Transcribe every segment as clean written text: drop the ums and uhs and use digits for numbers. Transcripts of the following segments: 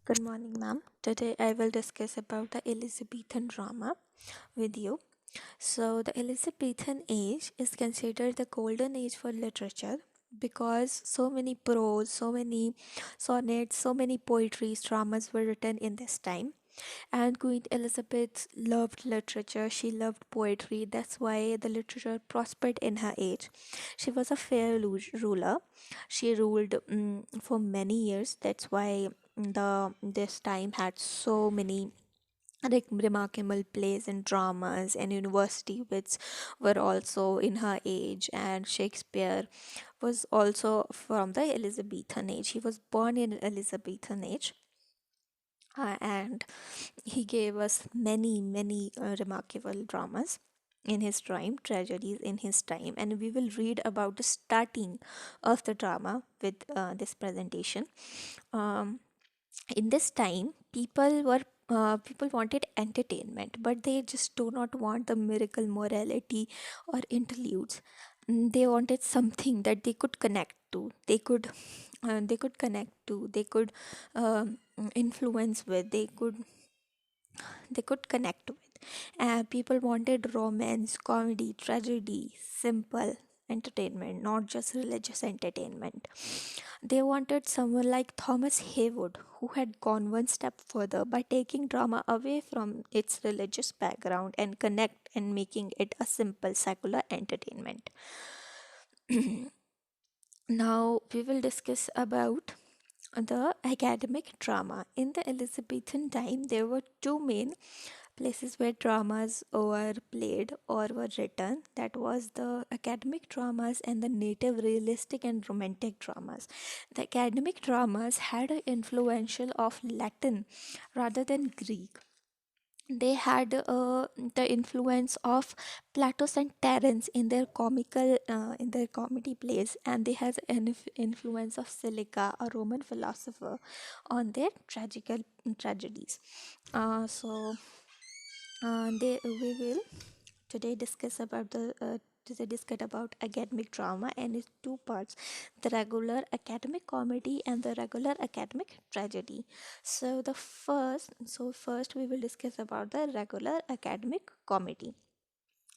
Good morning, ma'am. Today I will discuss about the Elizabethan drama with you. So, the Elizabethan age is considered the golden age for literature because so many prose, so many sonnets, so many poetries, dramas were written in this time. And Queen Elizabeth loved literature, she loved poetry. That's why the literature prospered in her age. She was a fair ruler. She ruled for many years. That's why the this time had so many remarkable plays and dramas and university which were also in her age, and Shakespeare was also from the Elizabethan age. He was born in Elizabethan age, and he gave us many remarkable dramas in his time, tragedies in his time, and we will read about the starting of the drama with this presentation. Um, in this time, people wanted entertainment, but they just do not want the miracle morality or interludes. They wanted something that they could connect to. They could connect to. They could influence with. They could connect with. People wanted romance, comedy, tragedy, simple entertainment, not just religious entertainment. They wanted someone like Thomas Haywood, who had gone one step further by taking drama away from its religious background and connect and making it a simple secular entertainment. Now we will discuss about the academic drama. In the Elizabethan time, there were two main places where dramas were played or were written. That was the academic dramas and the native realistic and romantic dramas. The academic dramas had an influential of Latin rather than Greek. They had the influence of Plato and Terence in their comedy plays, and they had an influence of Seneca, a Roman philosopher, on their tragical tragedies. So we will today discuss about academic drama and its two parts, the regular academic comedy and the regular academic tragedy. So first we will discuss about the regular academic comedy.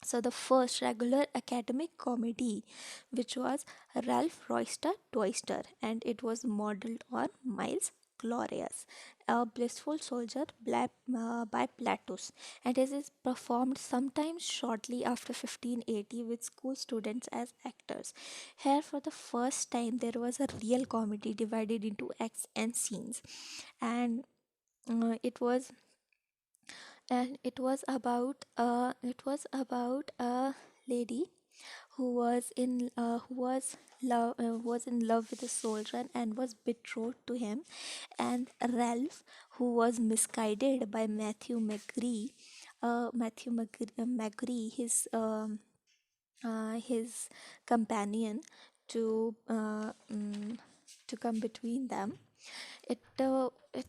So the first regular academic comedy, which was Ralph Royster Toyster, and it was modeled on Miles Glorious, a blissful soldier by Plautus, and it is performed sometimes shortly after 1580 with school students as actors. Here, for the first time, there was a real comedy divided into acts and scenes, and uh, it was it was about a lady who was in love with a soldier and was betrothed to him, and Ralph, who was misguided by Matthew McGree, his companion, to uh, mm, to come between them. It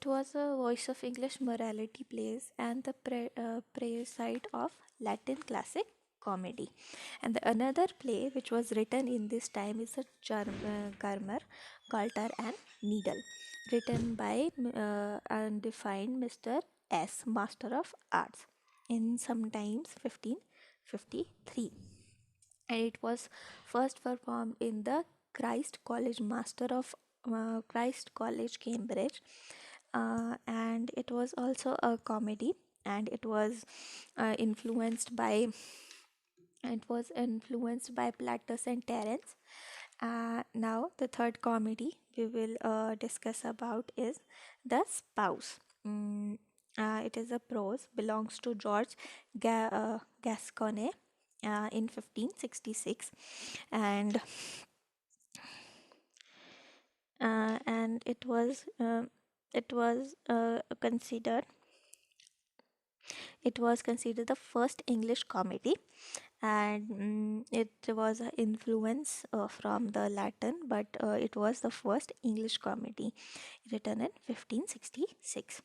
was a voice of English morality plays and the prayer side of Latin classic comedy. And the another play which was written in this time is a Garmer, Galter and Needle, written by undefined Mr. S, Master of Arts, in sometimes 1553, and it was first performed in the Christ College, Cambridge, and it was also a comedy, and it was influenced by Plautus and Terence. Now the third comedy we will discuss about is The Spouse. It is a prose, belongs to George Gascoigne in 1566, and and considered it was considered the first English comedy, and it was an influence from the Latin, but it was the first English comedy written in 1566.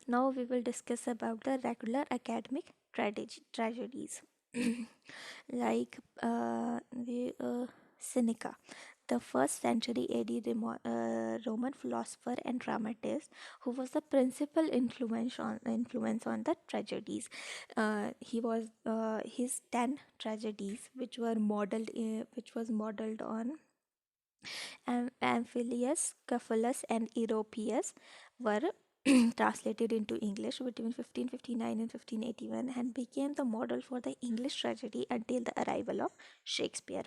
Now we will discuss about the regular academic tragedies like the Seneca. the first century AD Roman philosopher and dramatist who was the principal influence on the tragedies. He was his 10 tragedies, which was modeled on Amphilius, Cephalus, and Europeus, were translated into English between 1559 and 1581 and became the model for the English tragedy until the arrival of Shakespeare.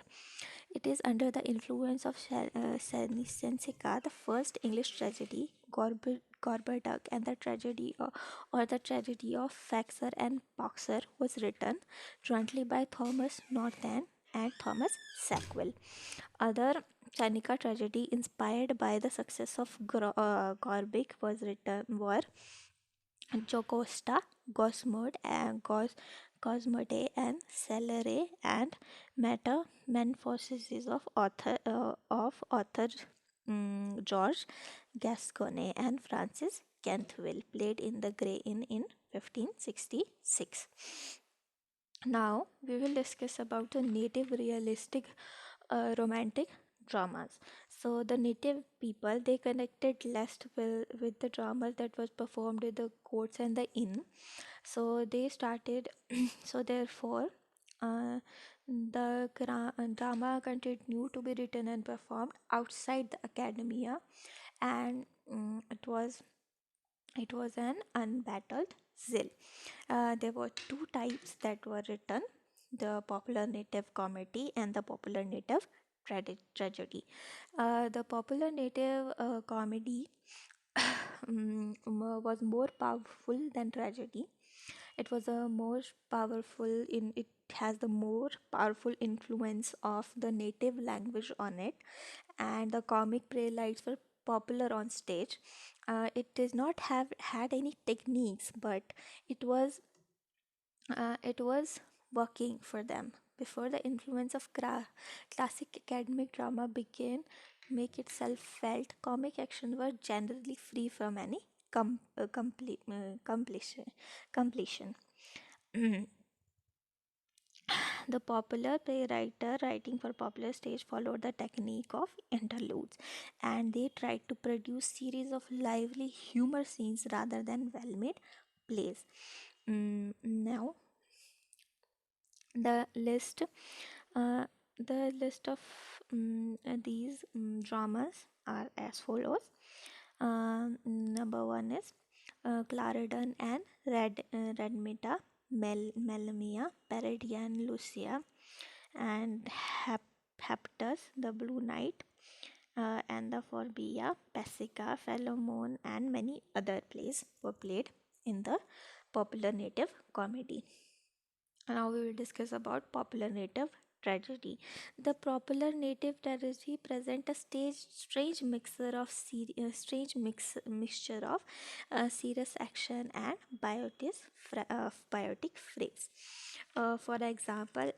It is under the influence of Seneca, the first English tragedy, Gorboduc, and the tragedy the tragedy of Faxer and Boxer was written jointly by Thomas Northen and Thomas Sackville. Other Seneca tragedy inspired by the success of Gorbic was written were Jocasta, Cosmode, and Celery, and Metamorphoses of author George Gascony and Francis Canthville, played in the Grey Inn in 1566. Now we will discuss about the native realistic romantic dramas. So the native people, they connected less with the dramas that was performed in the courts and the inn. So they started. So therefore, uh, the drama continued to be written and performed outside the academia, and it was an unbattled zeal. There were two types that were written: the popular native comedy and the popular native tragedy. The popular native comedy was more powerful than tragedy. It was a more powerful in it has the more powerful influence of the native language on it, and the comic playwrights were popular on stage. It does not have had any techniques, but it was it was working for them. Before the influence of classic academic drama began make itself felt, comic action were generally free from any completion. The popular playwriter writing for popular stage followed the technique of interludes, and they tried to produce series of lively humor scenes rather than well-made plays. Now the list uh, of these dramas are as follows. Number one is Clarendon and Redmita, Melamia, Peridia and Lucia, and Heptus, the Blue Knight, and the Forbia, Pessica, Philemon, and many other plays were played in the popular native comedy. Now we will discuss about popular native tragedy. The popular native tragedy present a mixture of serious action and biotic phrase. For example,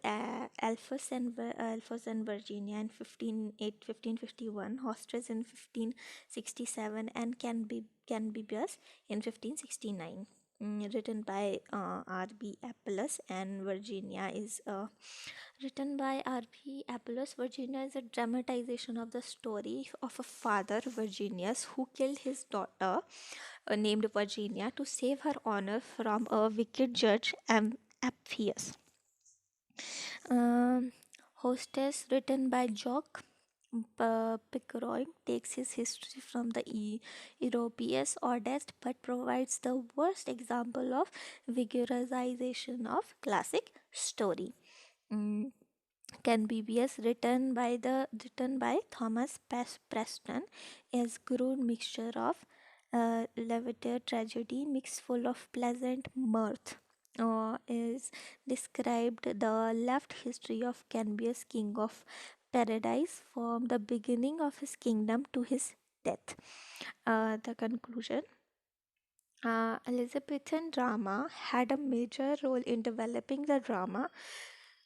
Alphonse and Virginia in 1551, Hostres in 1567, and Canbibius in 1569. Written by R.B. Apelles, and Virginia is written by R.B. Apelles. Virginia is a dramatization of the story of a father, Virginius, who killed his daughter, named Virginia, to save her honor from a wicked judge, Appius. Um, Hostess, written by Jock Pickering, takes his history from the Europeus Oddest, but provides the worst example of vigorization of classic story. Mm, Can BBS, written by Thomas Preston, is crude mixture of leviter tragedy mixed full of pleasant mirth. Is described the left history of Cambius, king of paradise, from the beginning of his kingdom to his death. The conclusion. Elizabethan drama had a major role in developing the drama.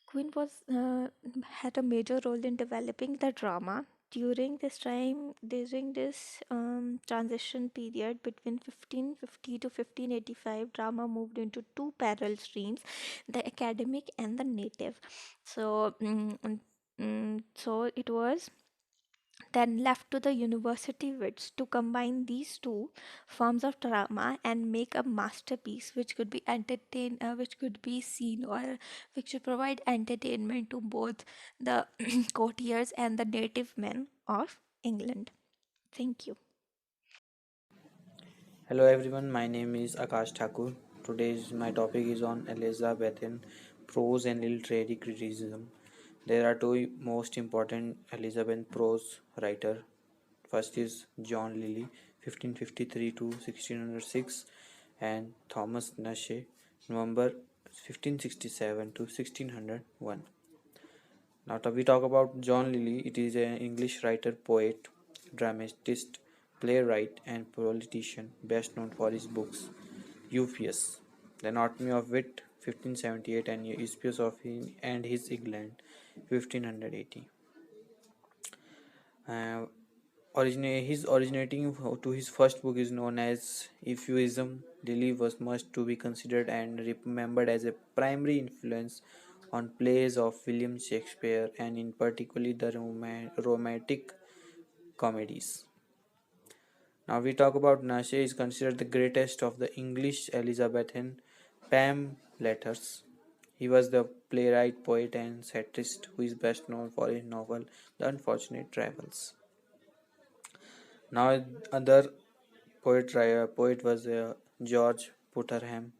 Queen was had a major role in developing the drama. During this transition period between 1550 to 1585, drama moved into two parallel streams: the academic and the native. So, so it was then left to the university wits to combine these two forms of drama and make a masterpiece which could be which could be seen or which should provide entertainment to both the courtiers and the native men of England. Thank you. Hello everyone, my name is Akash Thakur. Today's my topic is on Elizabethan prose and literary criticism. There are two most important Elizabethan prose writer. First is John Lilly, 1553 to 1606, and Thomas Nashe, November 1567 to 1601. Now, we talk about John Lilly. It is an English writer, poet, dramatist, playwright, and politician, best known for his books Euphues, The Anatomy of Wit, 1578, and Eusebius of and his England, 1580. Uh, his originating to his first book is known as Euphuism. Lilly was much to be considered and remembered as a primary influence on plays of William Shakespeare and in particular the romantic comedies. Now we talk about Nashe is considered the greatest of the English Elizabethan pamphleteers. He was the playwright, poet, and satirist who is best known for his novel The Unfortunate Travels. Now other poet was George Putterham.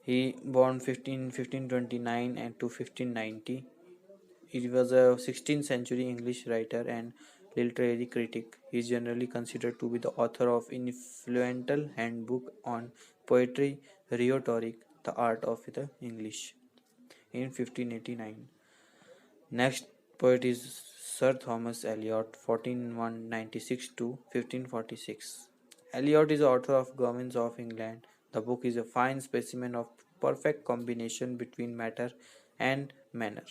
He born 1529 and to 1590. He was a 16th century English writer and literary critic. He is generally considered to be the author of influential handbook on poetry, rhetoric, the art of the English in 1589. Next poet is Sir Thomas Eliot, 1496 to 1546. Eliot is the author of Governments of England. The book is a fine specimen of perfect combination between matter and manner.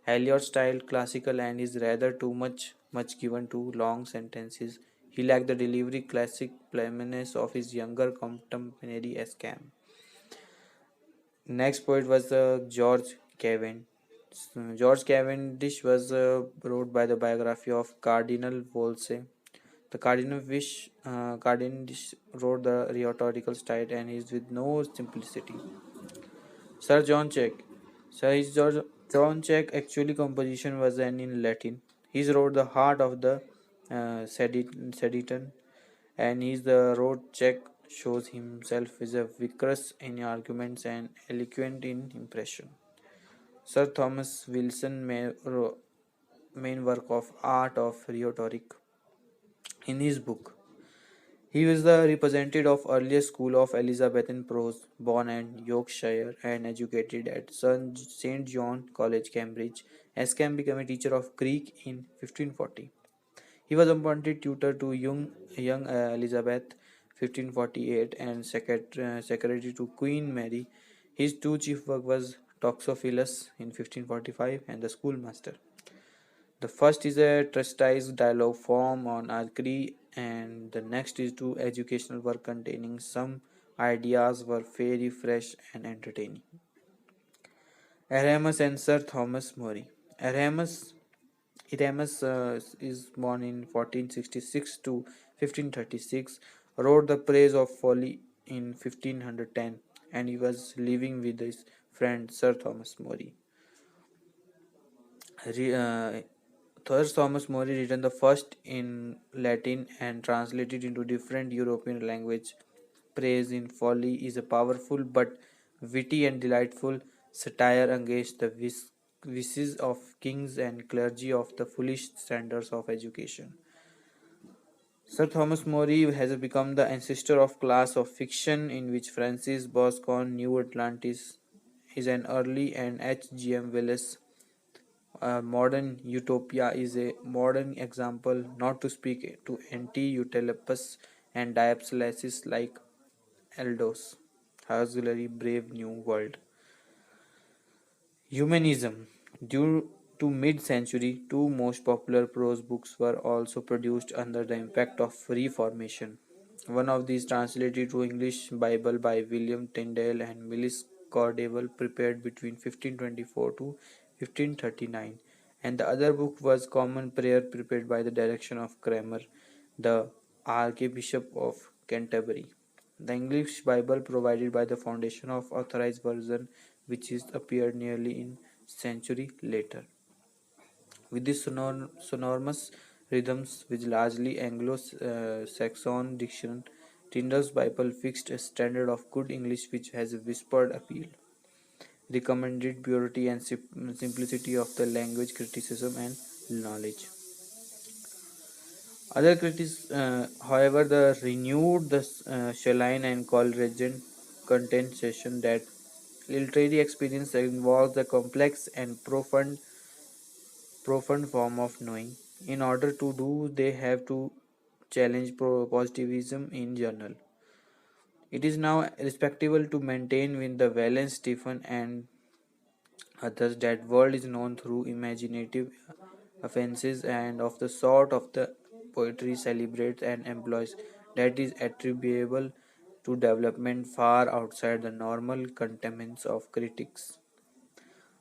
Eliot's style classical and is rather too much given to long sentences. He lacked the delivery classic plainness of his younger contemporary Escam. Next poet was George Cavendish. George Cavendish was wrote by the biography of Cardinal Wolsey. The Cavendish wrote the rhetorical style and is with no simplicity. Sir John Check. John Check actually composition was an in Latin. He wrote the heart of the Sediton and he's the road check shows himself as a vigorous in arguments and eloquent in impression. Sir Thomas Wilson main work of art of rhetoric in his book. He was the representative of earlier school of Elizabethan prose, born in Yorkshire and educated at St. John College, Cambridge. Escam became a teacher of Greek in 1540. He was appointed tutor to young Elizabeth 1548 and secretary to Queen Mary. His two chief work was Toxophilus in 1545 and the Schoolmaster. The first is a treatise dialogue form on archery and the next is to educational work containing some ideas were very fresh and entertaining. Aramus and Sir Thomas More. Aramus is born in 1466 to 1536, wrote The Praise of Folly in 1510, and he was living with his friend Sir Thomas More. Re- uh, Sir Thomas More written the first in Latin and translated into different European language. Praise in Folly is a powerful but witty and delightful satire against the vices of kings and clergy of the foolish standards of education. Sir Thomas More has become the ancestor of class of fiction in which Francis Bacon New Atlantis is an early and H. G. M. Wells modern utopia is a modern example, not to speak to anti-utopias and diapsyllasis like Aldous Huxley's Brave New World. Humanism. Due to mid-century, two most popular prose books were also produced under the impact of Reformation. One of these translated to English Bible by William Tyndale and Millis Cordell prepared between 1524 to 1539 and the other book was Common Prayer prepared by the direction of Cranmer, the Archbishop of Canterbury. The English Bible provided by the foundation of Authorized Version, which is appeared nearly in century later. With these sonorous rhythms, which largely Anglo-Saxon diction, Tyndale's Bible fixed a standard of good English which has a whispered appeal, recommended purity and simplicity of the language, criticism and knowledge. Other critics, however, the renewed the Shaline and Coleridgean contestation that literary experience involves a complex and profound form of knowing. In order to do, they have to challenge positivism in general. It is now respectable to maintain with the Valence, Stephen, and others that world is known through imaginative offenses and of the sort of the poetry celebrates and employs that is attributable to development far outside the normal containments of critics.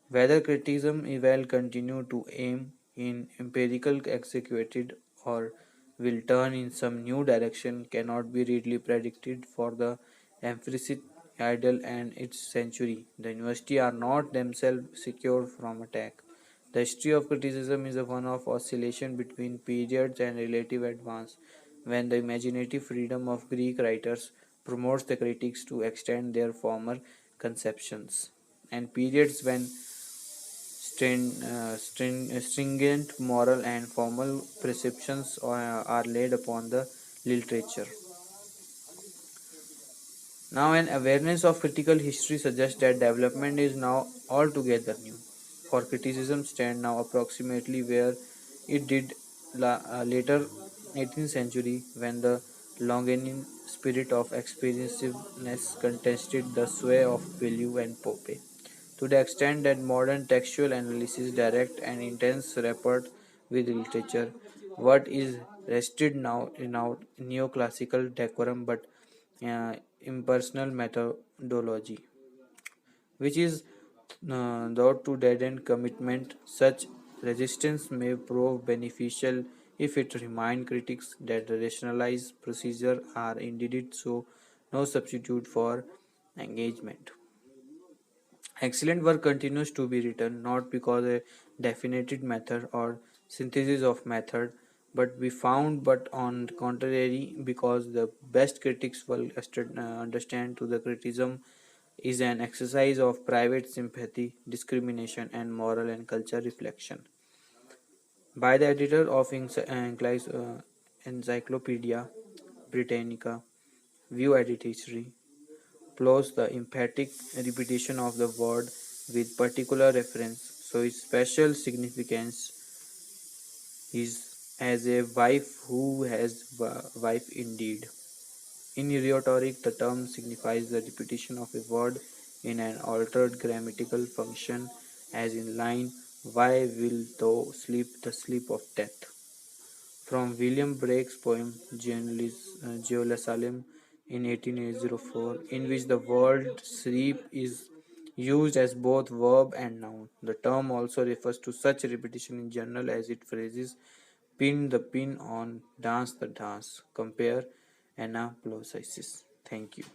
Whether criticism will continue to aim in empirical executed or will turn in some new direction cannot be readily predicted for the emphasis idle and its century. The university are not themselves secure from attack. The history of criticism is a one of oscillation between periods and relative advance, when the imaginative freedom of Greek writers promotes the critics to extend their former conceptions, and periods when stringent moral and formal prescriptions are laid upon the literature. Now, an awareness of critical history suggests that development is now altogether new. For criticism stand now approximately where it did later 18th century when the Longinian spirit of expansiveness contested the sway of value and Pope. To the extent that modern textual analysis, direct and intense rapport with literature, what is rested now in our neoclassical decorum but impersonal methodology, which is thought to deaden commitment. Such resistance may prove beneficial if it reminds critics that the rationalized procedures are indeed so no substitute for engagement. Excellent work continues to be written not because a definitive method or synthesis of method but be found, but on the contrary because the best critics will understand to the criticism is an exercise of private sympathy, discrimination, and moral and culture reflection. By the editor of Encyclopedia Britannica, View Edit History, plus the emphatic repetition of the word with particular reference, so its special significance is as a wife who has wife indeed. In rhetoric, the term signifies the repetition of a word in an altered grammatical function, as in line, "Why will thou sleep the sleep of death?" From William Blake's poem Jerusalem in 1804, in which the word sleep is used as both verb and noun. The term also refers to such repetition in general as it phrases pin the pin on, dance the dance. Compare Anaplosis. Thank you.